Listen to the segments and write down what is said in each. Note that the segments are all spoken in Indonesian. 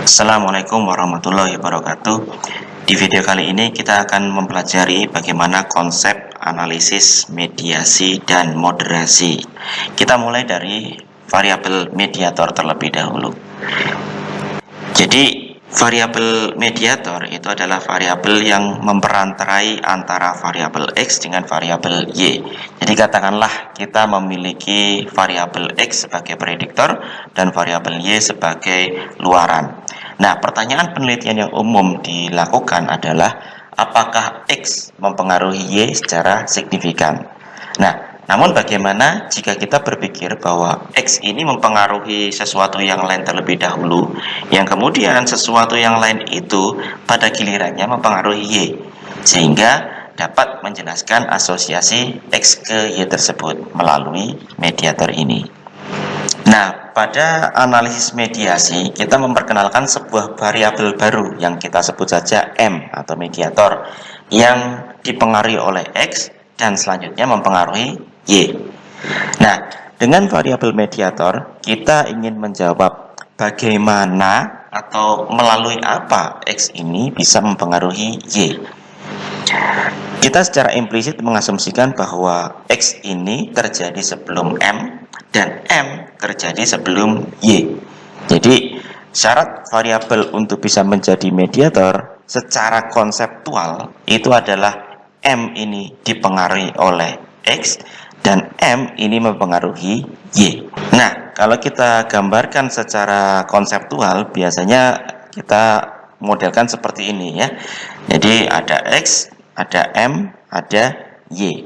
Assalamualaikum warahmatullahi wabarakatuh. Di video kali ini kita akan mempelajari bagaimana konsep analisis, mediasi, dan moderasi. Kita mulai dari variabel mediator terlebih dahulu. Jadi variabel mediator itu adalah variabel yang memperantarai antara variabel X dengan variabel Y. Jadi katakanlah kita memiliki variabel X sebagai prediktor dan variabel Y sebagai luaran. Nah, pertanyaan penelitian yang umum dilakukan adalah apakah X mempengaruhi Y secara signifikan. Nah, namun bagaimana jika kita berpikir bahwa X ini mempengaruhi sesuatu yang lain terlebih dahulu, yang kemudian sesuatu yang lain itu pada gilirannya mempengaruhi Y, sehingga dapat menjelaskan asosiasi X ke Y tersebut melalui mediator ini. Nah, pada analisis mediasi, kita memperkenalkan sebuah variabel baru yang kita sebut saja M atau mediator, yang dipengaruhi oleh X dan selanjutnya mempengaruhi Y. Nah, dengan variabel mediator, kita ingin menjawab bagaimana atau melalui apa X ini bisa mempengaruhi Y. Kita secara implisit mengasumsikan bahwa X ini terjadi sebelum M dan M terjadi sebelum Y. Jadi, syarat variabel untuk bisa menjadi mediator secara konseptual itu adalah M ini dipengaruhi oleh X dan M ini mempengaruhi Y. Nah, kalau kita gambarkan secara konseptual, biasanya kita modelkan seperti ini ya. Jadi ada X, ada M, ada Y.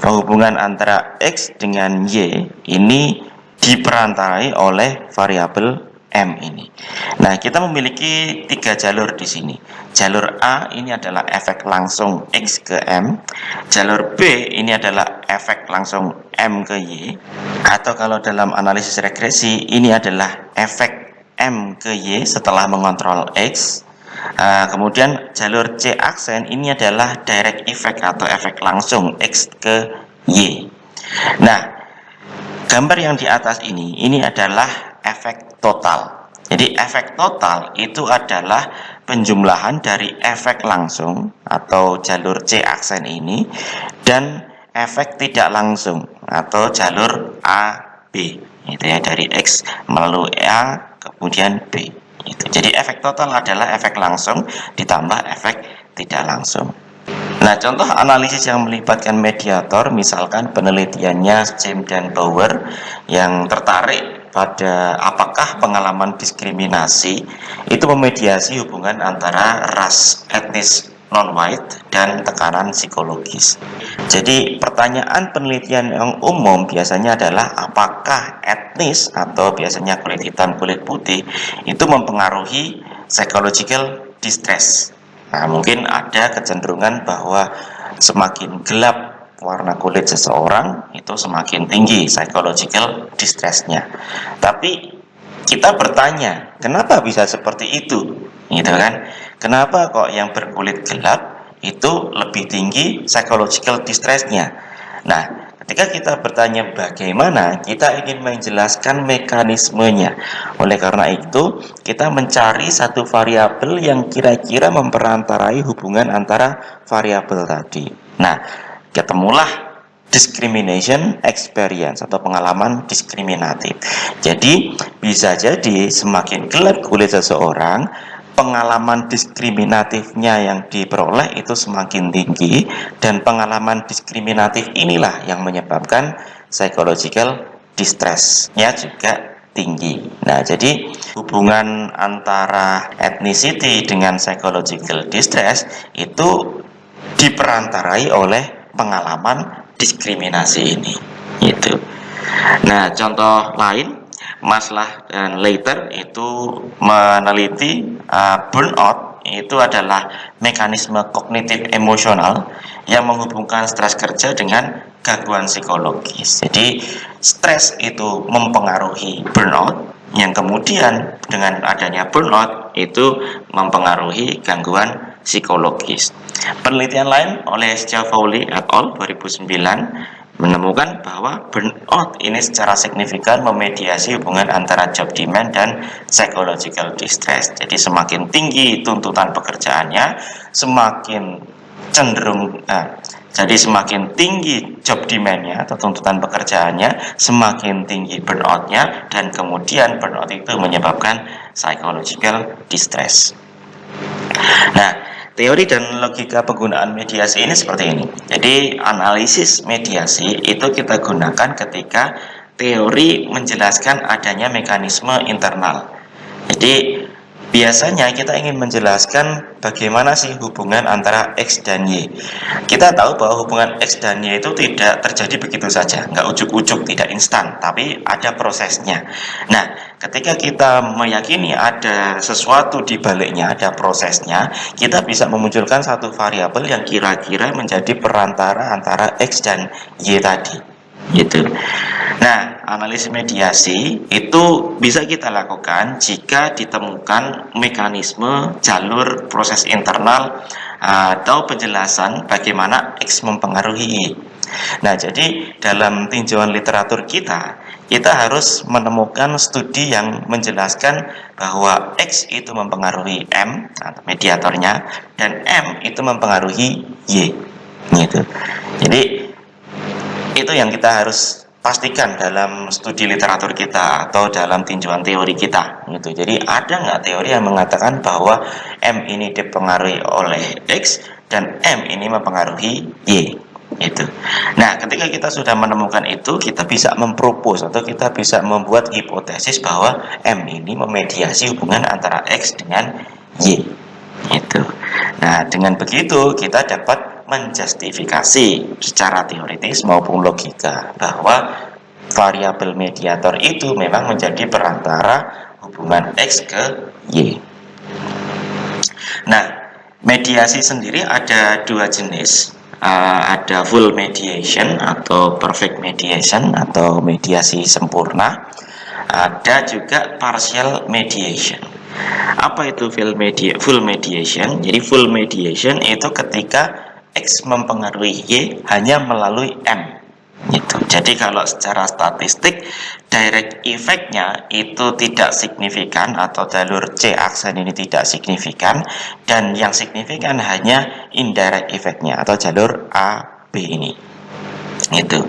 Hubungan antara X dengan Y ini diperantarai oleh variabel M ini. Nah, kita memiliki 3 jalur di sini. Jalur A ini adalah efek langsung X ke M. Jalur B ini adalah efek langsung M ke Y. Atau kalau dalam analisis regresi, ini adalah efek M ke Y setelah mengontrol X. Kemudian jalur C aksen ini adalah direct effect atau efek langsung X ke Y. Nah, gambar yang di atas ini adalah efek total. Jadi efek total itu adalah penjumlahan dari efek langsung atau jalur C aksen ini dan efek tidak langsung atau jalur AB. Itu ya, dari X melalui A kemudian B. Itu. Jadi efek total adalah efek langsung ditambah efek tidak langsung. Nah, contoh analisis yang melibatkan mediator, misalkan penelitiannya James dan Bauer yang tertarik pada apakah pengalaman diskriminasi itu memediasi hubungan antara ras etnis non-white dan tekanan psikologis. Jadi pertanyaan penelitian yang umum biasanya adalah apakah etnis atau biasanya kulit hitam, kulit putih itu mempengaruhi psychological distress. Nah, mungkin ada kecenderungan bahwa semakin gelap warna kulit seseorang itu semakin tinggi psychological distress-nya. Tapi kita bertanya, kenapa bisa seperti itu? Gitu kan? Kenapa kok yang berkulit gelap itu lebih tinggi psychological distress-nya? Nah, ketika kita bertanya bagaimana, kita ingin menjelaskan mekanismenya. Oleh karena itu, kita mencari satu variabel yang kira-kira memperantarai hubungan antara variabel tadi. Nah, ketemulah discrimination experience atau pengalaman diskriminatif. Jadi, bisa jadi semakin gelap kulit seseorang, pengalaman diskriminatifnya yang diperoleh itu semakin tinggi, dan pengalaman diskriminatif inilah yang menyebabkan psychological distress-nya juga tinggi. Nah, jadi hubungan antara ethnicity dengan psychological distress itu diperantarai oleh pengalaman diskriminasi ini. Gitu. Nah, contoh lain, Maslah dan Leiter itu meneliti burnout itu adalah mekanisme kognitif emosional yang menghubungkan stres kerja dengan gangguan psikologis. Jadi stres itu mempengaruhi burnout, yang kemudian dengan adanya burnout itu mempengaruhi gangguan psikologis. Penelitian lain oleh Schiavone et al. 2009 menemukan bahwa burnout ini secara signifikan memediasi hubungan antara job demand dan psychological distress. Jadi semakin tinggi tuntutan pekerjaannya, semakin cenderung jadi semakin tinggi job demand-nya atau tuntutan pekerjaannya, semakin tinggi burnout-nya, dan kemudian burnout itu menyebabkan psychological distress. Nah, teori dan logika penggunaan mediasi ini seperti ini. Jadi, analisis mediasi itu kita gunakan ketika teori menjelaskan adanya mekanisme internal. Jadi, biasanya kita ingin menjelaskan bagaimana sih hubungan antara X dan Y. Kita tahu bahwa hubungan X dan Y itu tidak terjadi begitu saja, nggak ujuk-ujuk, tidak instan, tapi ada prosesnya. Nah, ketika kita meyakini ada sesuatu di baliknya, ada prosesnya, kita bisa memunculkan satu variabel yang kira-kira menjadi perantara antara X dan Y tadi. Gitu. Nah, analisis mediasi itu bisa kita lakukan jika ditemukan mekanisme jalur proses internal atau penjelasan bagaimana X mempengaruhi Y. Nah, jadi dalam tinjauan literatur kita harus menemukan studi yang menjelaskan bahwa X itu mempengaruhi M atau mediatornya, dan M itu mempengaruhi Y. Gitu. Jadi itu yang kita harus pastikan dalam studi literatur kita atau dalam tinjauan teori kita gitu. Jadi ada nggak teori yang mengatakan bahwa M ini dipengaruhi oleh X dan M ini mempengaruhi Y gitu. Nah, ketika kita sudah menemukan itu, kita bisa mempropos atau kita bisa membuat hipotesis bahwa M ini memediasi hubungan antara X dengan Y gitu. Nah, dengan begitu kita dapat menjustifikasi secara teoritis maupun logika bahwa variabel mediator itu memang menjadi perantara hubungan X ke Y. Nah, mediasi sendiri ada dua jenis. Ada full mediation atau perfect mediation atau mediasi sempurna. Ada juga partial mediation. Apa itu full mediation? Jadi full mediation itu ketika X mempengaruhi Y hanya melalui M gitu. Jadi kalau secara statistik direct effect-nya itu tidak signifikan atau jalur C aksen ini tidak signifikan, dan yang signifikan hanya indirect effect-nya atau jalur A B ini gitu.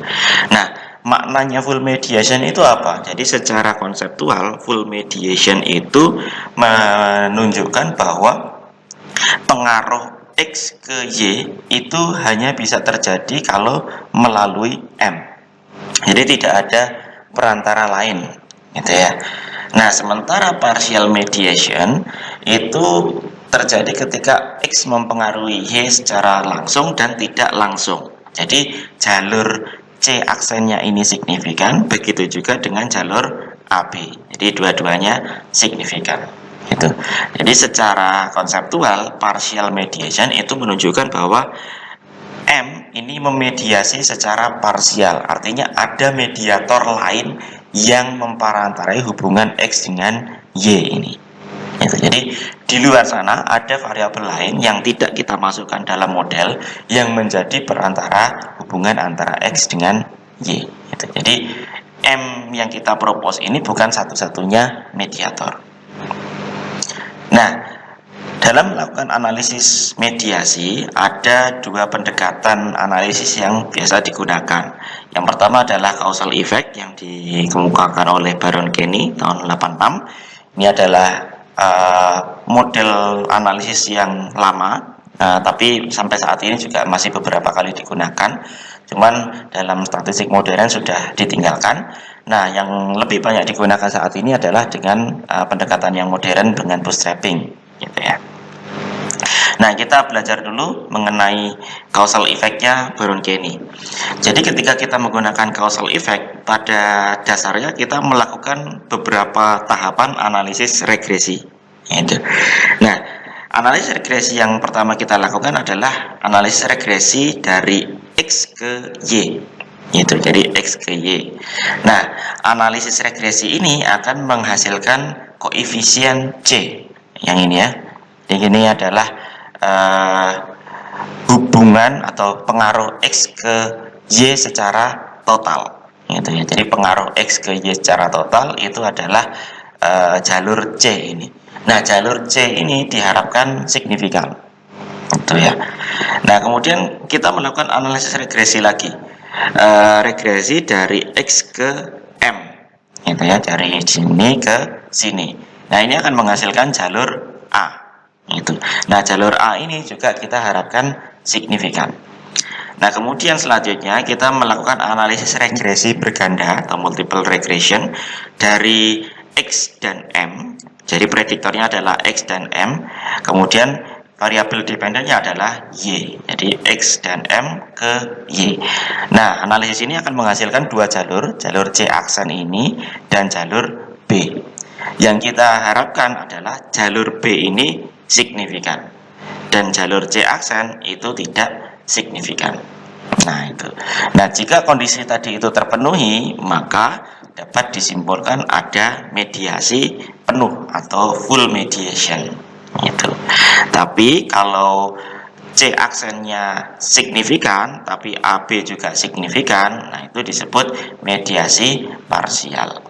Nah, maknanya full mediation itu apa? Jadi secara konseptual full mediation itu menunjukkan bahwa pengaruh X ke Y itu hanya bisa terjadi kalau melalui M. Jadi tidak ada perantara lain gitu ya. Nah, sementara partial mediation itu terjadi ketika X mempengaruhi Y secara langsung dan tidak langsung. Jadi jalur C aksennya ini signifikan, begitu juga dengan jalur AB. Jadi dua-duanya signifikan. Gitu. Jadi secara konseptual partial mediation itu menunjukkan bahwa M ini memediasi secara parsial, artinya ada mediator lain yang memperantarai hubungan X dengan Y ini. Gitu. Jadi di luar sana ada variabel lain yang tidak kita masukkan dalam model yang menjadi perantara hubungan antara X dengan Y. Gitu. Jadi M yang kita propose ini bukan satu-satunya mediator. Nah, dalam melakukan analisis mediasi ada dua pendekatan analisis yang biasa digunakan. Yang pertama adalah causal effect yang dikemukakan oleh Baron Kenny tahun 86. Ini adalah model analisis yang lama, tapi sampai saat ini juga masih beberapa kali digunakan. Cuman dalam statistik modern sudah ditinggalkan. Nah, yang lebih banyak digunakan saat ini adalah dengan pendekatan yang modern dengan bootstrapping, gitu ya. Nah, kita belajar dulu mengenai causal effect-nya Baron Kenny. Jadi ketika kita menggunakan causal effect, pada dasarnya kita melakukan beberapa tahapan analisis regresi. Gitu. Nah, analisis regresi yang pertama kita lakukan adalah analisis regresi dari X ke Y. Itu jadi X ke Y. Nah, analisis regresi ini akan menghasilkan koefisien C. Yang ini ya. Yang ini adalah hubungan atau pengaruh X ke Y secara total gitu ya. Jadi pengaruh X ke Y secara total itu adalah jalur C ini. Nah, jalur C ini diharapkan signifikan gitu ya. Nah, kemudian kita melakukan analisis regresi lagi, regresi dari X ke M gitu ya, dari sini ke sini. Nah, ini akan menghasilkan jalur A gitu. Nah, jalur A ini juga kita harapkan signifikan. Nah, kemudian selanjutnya kita melakukan analisis regresi berganda atau multiple regression dari X dan M. Jadi prediktornya adalah X dan M. Kemudian variabel dependennya adalah Y. Jadi X dan M ke Y. Nah, analisis ini akan menghasilkan dua jalur, jalur C aksen ini dan jalur B. Yang kita harapkan adalah jalur B ini signifikan dan jalur C aksen itu tidak signifikan. Nah, itu. Nah, jika kondisi tadi itu terpenuhi, maka dapat disimpulkan ada mediasi penuh atau full mediation gitu. Tapi kalau C aksennya signifikan tapi AB juga signifikan, nah itu disebut mediasi parsial.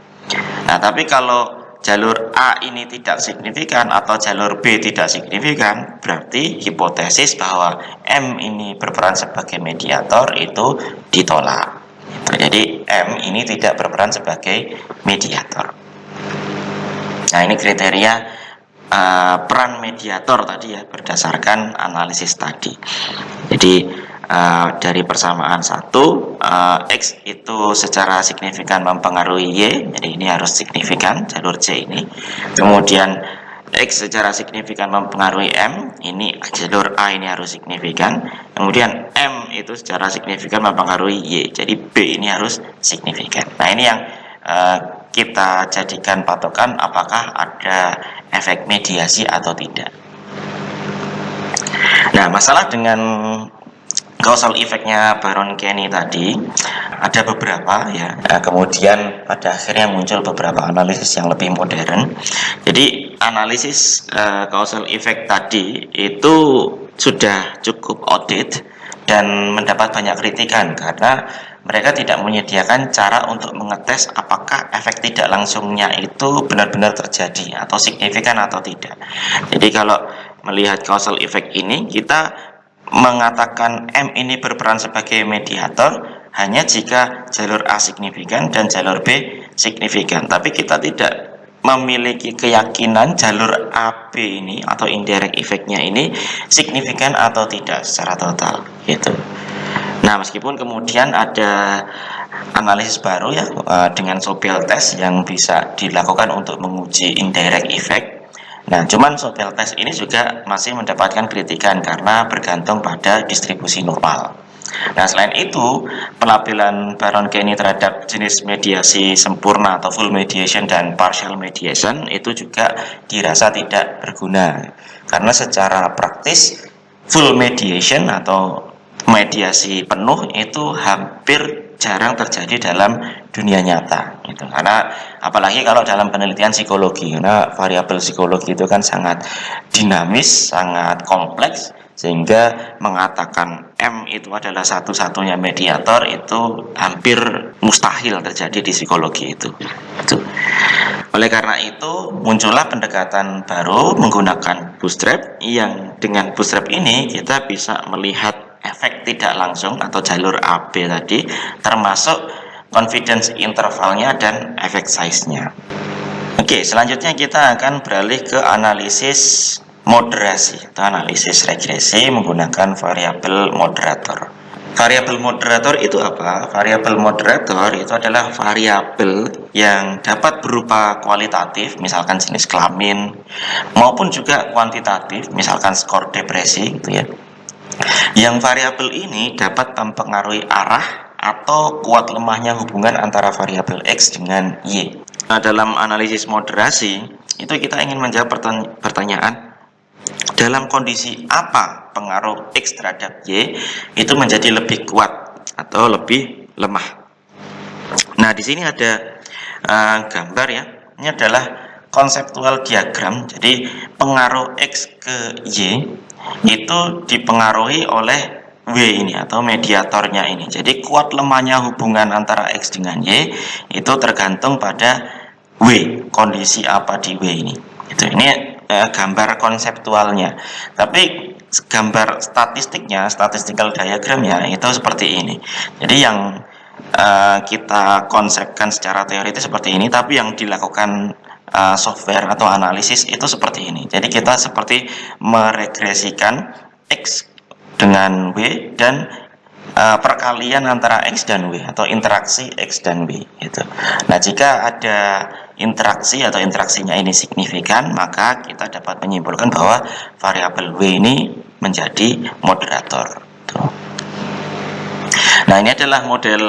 Nah, tapi kalau jalur A ini tidak signifikan atau jalur B tidak signifikan, berarti hipotesis bahwa M ini berperan sebagai mediator itu ditolak. Jadi M ini tidak berperan sebagai mediator. Nah, ini kriteria peran mediator tadi ya, berdasarkan analisis tadi. Jadi dari persamaan 1, X itu secara signifikan mempengaruhi Y, jadi ini harus signifikan jalur C ini. Kemudian X secara signifikan mempengaruhi M, ini jalur A ini harus signifikan. Kemudian M itu secara signifikan mempengaruhi Y, jadi B ini harus signifikan. Nah, ini yang kita jadikan patokan apakah ada efek mediasi atau tidak. Nah, masalah dengan causal effect-nya Baron Kenny tadi ada beberapa ya. Nah, kemudian pada akhirnya muncul beberapa analisis yang lebih modern. Jadi analisis causal effect tadi itu sudah cukup outdated dan mendapat banyak kritikan karena mereka tidak menyediakan cara untuk mengetes apakah efek tidak langsungnya itu benar-benar terjadi atau signifikan atau tidak. Jadi kalau melihat causal effect ini, kita mengatakan M ini berperan sebagai mediator hanya jika jalur A signifikan dan jalur B signifikan. Tapi kita tidak memiliki keyakinan jalur AB ini atau indirect effect-nya ini signifikan atau tidak secara total gitu. Nah, meskipun kemudian ada analisis baru ya dengan Sobel test yang bisa dilakukan untuk menguji indirect effect. Nah, cuman Sobel test ini juga masih mendapatkan kritikan karena bergantung pada distribusi normal. Nah, selain itu, pelabelan Baron Kenny terhadap jenis mediasi sempurna atau full mediation dan partial mediation itu juga dirasa tidak berguna karena secara praktis full mediation atau mediasi penuh itu hampir jarang terjadi dalam dunia nyata gitu. Karena apalagi kalau dalam penelitian psikologi, karena variabel psikologi itu kan sangat dinamis, sangat kompleks, sehingga mengatakan M itu adalah satu-satunya mediator itu hampir mustahil terjadi di psikologi itu. Oleh karena itu muncullah pendekatan baru menggunakan bootstrap, yang dengan bootstrap ini kita bisa melihat efek tidak langsung atau jalur AB tadi, termasuk confidence intervalnya dan efek size-nya. Oke, selanjutnya kita akan beralih ke analisis moderasi atau analisis regresi menggunakan variabel moderator. Variabel moderator itu apa? Variabel moderator itu adalah variabel yang dapat berupa kualitatif, misalkan jenis kelamin, maupun juga kuantitatif, misalkan skor depresi gitu ya. Yang variabel ini dapat mempengaruhi arah atau kuat lemahnya hubungan antara variabel X dengan Y. Nah, dalam analisis moderasi itu kita ingin menjawab pertanyaan, dalam kondisi apa pengaruh X terhadap Y itu menjadi lebih kuat atau lebih lemah. Nah, di sini ada gambar ya. Ini adalah konseptual diagram. Jadi pengaruh X ke Y itu dipengaruhi oleh W ini atau mediatornya ini. Jadi kuat lemahnya hubungan antara X dengan Y itu tergantung pada W, kondisi apa di W ini. Itu ini gambar konseptualnya. Tapi gambar statistiknya, statistical diagramnya itu seperti ini. Jadi yang kita konsepkan secara teoritis seperti ini, tapi yang dilakukan software atau analisis itu seperti ini. Jadi kita seperti meregresikan X dengan W dan perkalian antara X dan W atau interaksi X dan W itu. Nah, jika ada interaksi atau interaksinya ini signifikan, maka kita dapat menyimpulkan bahwa variabel W ini menjadi moderator. Tuh. Nah, ini adalah model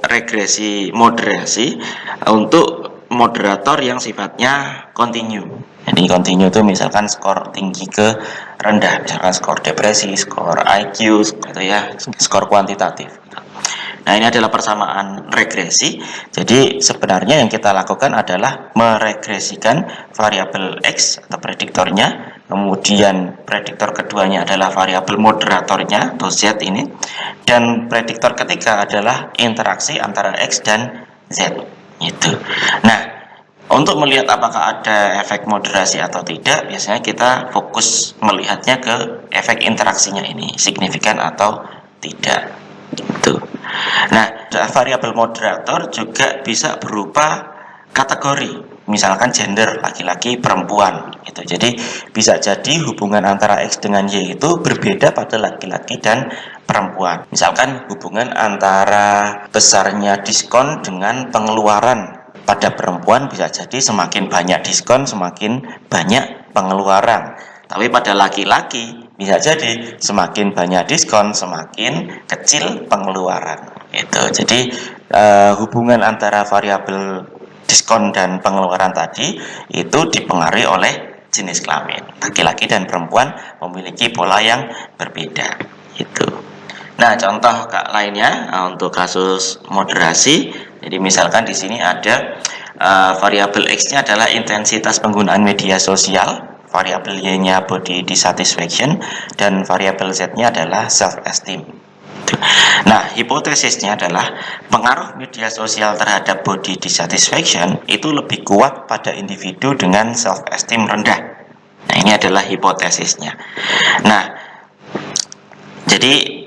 regresi moderasi untuk moderator yang sifatnya kontinu. Jadi kontinu itu misalkan skor tinggi ke rendah, misalkan skor depresi, skor IQ, gitu ya, skor kuantitatif. Nah, ini adalah persamaan regresi. Jadi sebenarnya yang kita lakukan adalah meregresikan variabel X atau prediktornya, kemudian prediktor keduanya adalah variabel moderatornya atau Z ini, dan prediktor ketiga adalah interaksi antara X dan Z itu. Nah, untuk melihat apakah ada efek moderasi atau tidak, biasanya kita fokus melihatnya ke efek interaksinya ini, signifikan atau tidak. Itu. Nah, variabel moderator juga bisa berupa kategori, misalkan gender, laki-laki, perempuan gitu. Jadi bisa jadi hubungan antara X dengan Y itu berbeda pada laki-laki dan perempuan. Misalkan hubungan antara besarnya diskon dengan pengeluaran. Pada perempuan bisa jadi semakin banyak diskon, semakin banyak pengeluaran. Tapi pada laki-laki bisa jadi semakin banyak diskon, semakin kecil pengeluaran. Itu. Jadi hubungan antara variabel diskon dan pengeluaran tadi itu dipengaruhi oleh jenis kelamin. Laki-laki dan perempuan memiliki pola yang berbeda. Itu. Nah, contoh lainnya untuk kasus moderasi. Jadi misalkan di sini ada variabel X-nya adalah intensitas penggunaan media sosial, variabel Y-nya body dissatisfaction, dan variabel Z-nya adalah self-esteem. Nah, hipotesisnya adalah pengaruh media sosial terhadap body dissatisfaction itu lebih kuat pada individu dengan self-esteem rendah. Nah, ini adalah hipotesisnya. Nah, jadi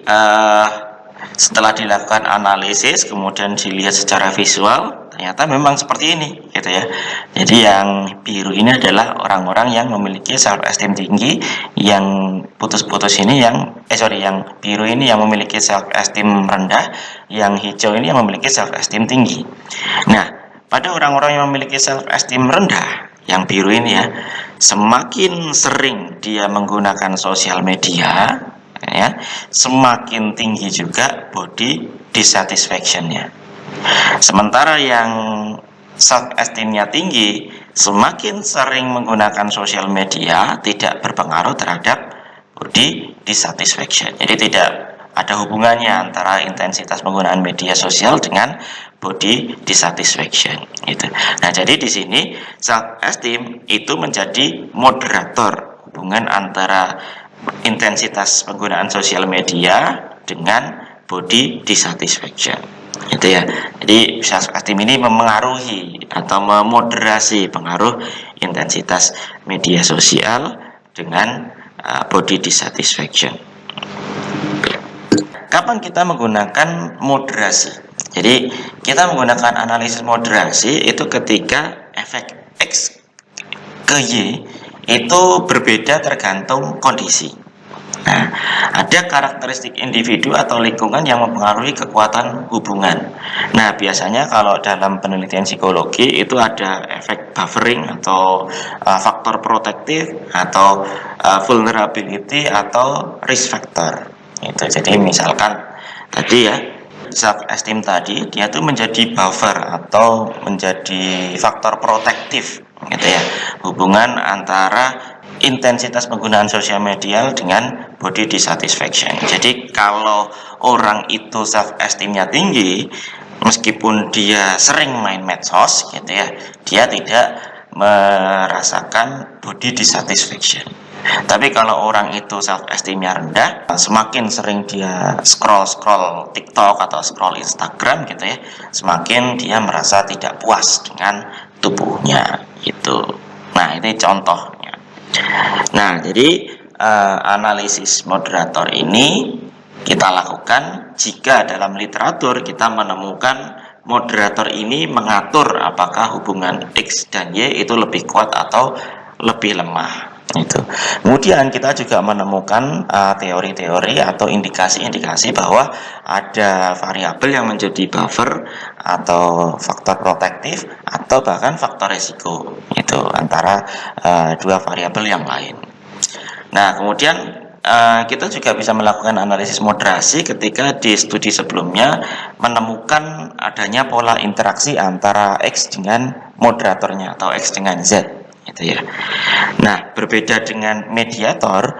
setelah dilakukan analisis, kemudian dilihat secara visual, ternyata memang seperti ini, gitu ya. Jadi yang biru ini adalah orang-orang yang memiliki self-esteem tinggi, yang putus-putus ini yang biru ini yang memiliki self-esteem rendah, yang hijau ini yang memiliki self-esteem tinggi. Nah, pada orang-orang yang memiliki self-esteem rendah, yang biru ini ya, semakin sering dia menggunakan sosial media, ya, semakin tinggi juga body dissatisfaction-nya. Sementara yang self-esteem-nya tinggi, semakin sering menggunakan sosial media tidak berpengaruh terhadap body dissatisfaction. Jadi tidak ada hubungannya antara intensitas penggunaan media sosial dengan body dissatisfaction. Gitu. Nah, jadi di sini self-esteem itu menjadi moderator hubungan antara intensitas penggunaan sosial media dengan body dissatisfaction. Itu ya. Jadi self-esteem ini memengaruhi atau memoderasi pengaruh intensitas media sosial dengan body dissatisfaction. Kapan kita menggunakan moderasi? Jadi kita menggunakan analisis moderasi itu ketika efek X ke Y itu berbeda tergantung kondisi. Nah, ada karakteristik individu atau lingkungan yang mempengaruhi kekuatan hubungan. Nah, biasanya kalau dalam penelitian psikologi itu ada efek buffering atau faktor protektif atau vulnerability atau risk factor. Itu. Jadi misalkan tadi ya, self-esteem tadi dia tuh menjadi buffer atau menjadi faktor protektif gitu ya, hubungan antara intensitas penggunaan sosial media dengan body dissatisfaction. Jadi kalau orang itu self-esteemnya tinggi, meskipun dia sering main medsos gitu ya, dia tidak merasakan body dissatisfaction. Tapi kalau orang itu self esteemnya rendah, semakin sering dia scroll TikTok atau scroll Instagram gitu ya, semakin dia merasa tidak puas dengan tubuhnya gitu. Nah, ini contohnya. Nah, jadi analisis moderator ini kita lakukan jika dalam literatur kita menemukan moderator ini mengatur apakah hubungan X dan Y itu lebih kuat atau lebih lemah. Itu. Kemudian kita juga menemukan teori-teori atau indikasi-indikasi bahwa ada variabel yang menjadi buffer atau faktor protektif atau bahkan faktor resiko itu antara dua variabel yang lain. Nah, kemudian kita juga bisa melakukan analisis moderasi ketika di studi sebelumnya menemukan adanya pola interaksi antara X dengan moderatornya atau X dengan Z. Gitu ya. Nah, berbeda dengan mediator,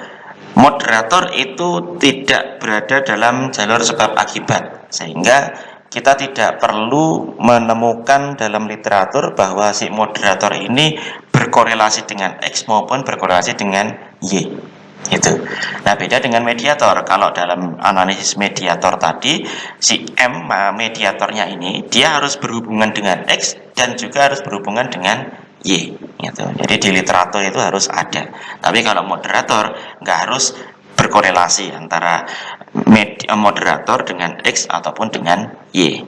moderator itu tidak berada dalam jalur sebab akibat, sehingga kita tidak perlu menemukan dalam literatur bahwa si moderator ini berkorelasi dengan X maupun berkorelasi dengan Y. Gitu. Nah, beda dengan mediator. Kalau dalam analisis mediator tadi, si M mediatornya ini dia harus berhubungan dengan X dan juga harus berhubungan dengan Y gitu. Jadi di literatur itu harus ada. Tapi kalau moderator nggak harus berkorelasi antara moderator dengan X ataupun dengan Y.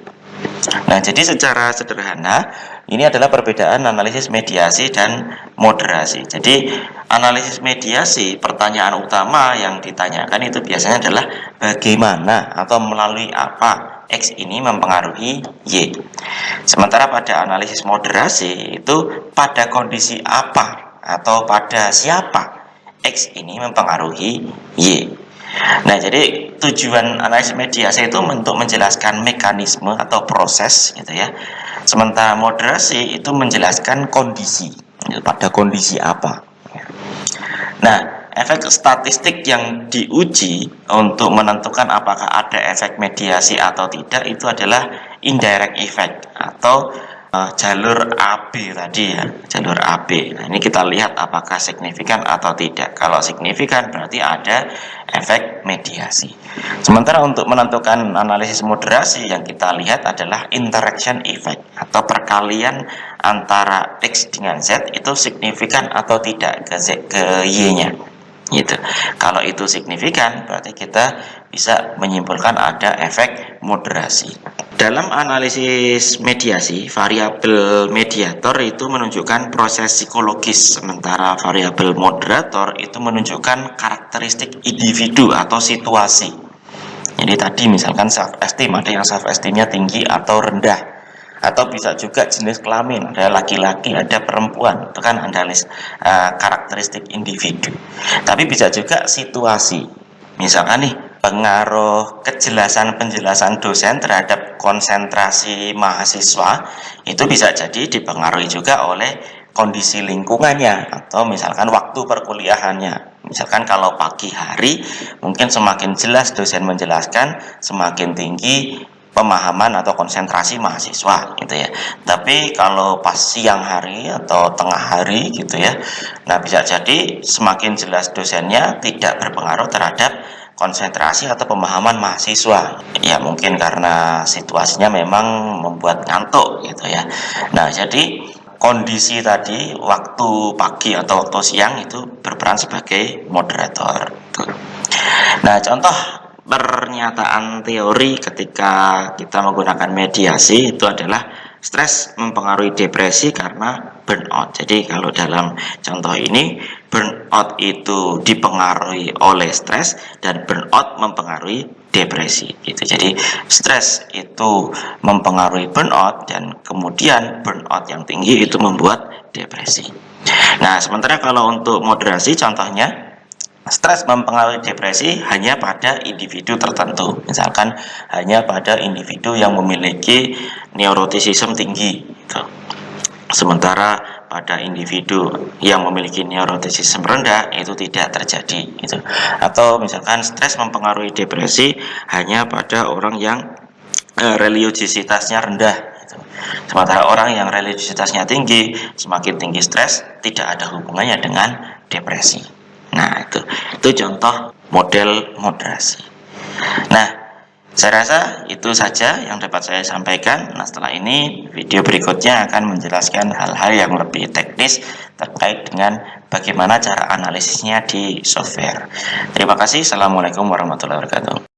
Nah, jadi secara sederhana ini adalah perbedaan analisis mediasi dan moderasi. Jadi analisis mediasi, pertanyaan utama yang ditanyakan itu biasanya adalah bagaimana atau melalui apa X ini mempengaruhi Y. Sementara pada analisis moderasi itu pada kondisi apa atau pada siapa X ini mempengaruhi Y. Nah, jadi tujuan analisis mediasi itu untuk menjelaskan mekanisme atau proses gitu ya. Sementara moderasi itu menjelaskan kondisi, pada kondisi apa. Nah, efek statistik yang diuji untuk menentukan apakah ada efek mediasi atau tidak itu adalah indirect effect atau jalur AB tadi ya, jalur AB. Nah, ini kita lihat apakah signifikan atau tidak. Kalau signifikan berarti ada efek mediasi. Sementara untuk menentukan analisis moderasi yang kita lihat adalah interaction effect atau perkalian antara X dengan Z itu signifikan atau tidak ke Y-nya. Gitu. Kalau itu signifikan berarti kita bisa menyimpulkan ada efek moderasi. Dalam analisis mediasi, variabel mediator itu menunjukkan proses psikologis, sementara variabel moderator itu menunjukkan karakteristik individu atau situasi. Jadi tadi misalkan self esteem, ada yang self esteemnya tinggi atau rendah, atau bisa juga jenis kelamin, ada laki-laki, ada perempuan, itu kan analisis karakteristik individu. Tapi bisa juga situasi, misalkan nih pengaruh kejelasan penjelasan dosen terhadap konsentrasi mahasiswa itu bisa jadi dipengaruhi juga oleh kondisi lingkungannya atau misalkan waktu perkuliahannya. Misalkan kalau pagi hari mungkin semakin jelas dosen menjelaskan, semakin tinggi pemahaman atau konsentrasi mahasiswa gitu ya. Tapi kalau pas siang hari atau tengah hari gitu ya, nah bisa jadi semakin jelas dosennya tidak berpengaruh terhadap konsentrasi atau pemahaman mahasiswa. Ya mungkin karena situasinya memang membuat ngantuk gitu ya. Nah, jadi kondisi tadi waktu pagi atau waktu siang itu berperan sebagai moderator. Nah, contoh pernyataan teori ketika kita menggunakan mediasi itu adalah stres mempengaruhi depresi karena burnout. Jadi kalau dalam contoh ini burnout itu dipengaruhi oleh stres dan burnout mempengaruhi depresi gitu. Jadi stres itu mempengaruhi burnout dan kemudian burnout yang tinggi itu membuat depresi. Nah, sementara kalau untuk moderasi contohnya stres mempengaruhi depresi hanya pada individu tertentu, misalkan hanya pada individu yang memiliki neuroticism tinggi gitu. Sementara pada individu yang memiliki neuroticism rendah itu tidak terjadi gitu. Atau misalkan stres mempengaruhi depresi hanya pada orang yang religiositasnya rendah gitu. Sementara orang yang religiositasnya tinggi, semakin tinggi stres, tidak ada hubungannya dengan depresi. Nah, itu contoh model moderasi. Nah, saya rasa itu saja yang dapat saya sampaikan. Nah, setelah ini video berikutnya akan menjelaskan hal-hal yang lebih teknis terkait dengan bagaimana cara analisisnya di software. Terima kasih. Assalamualaikum warahmatullahi wabarakatuh.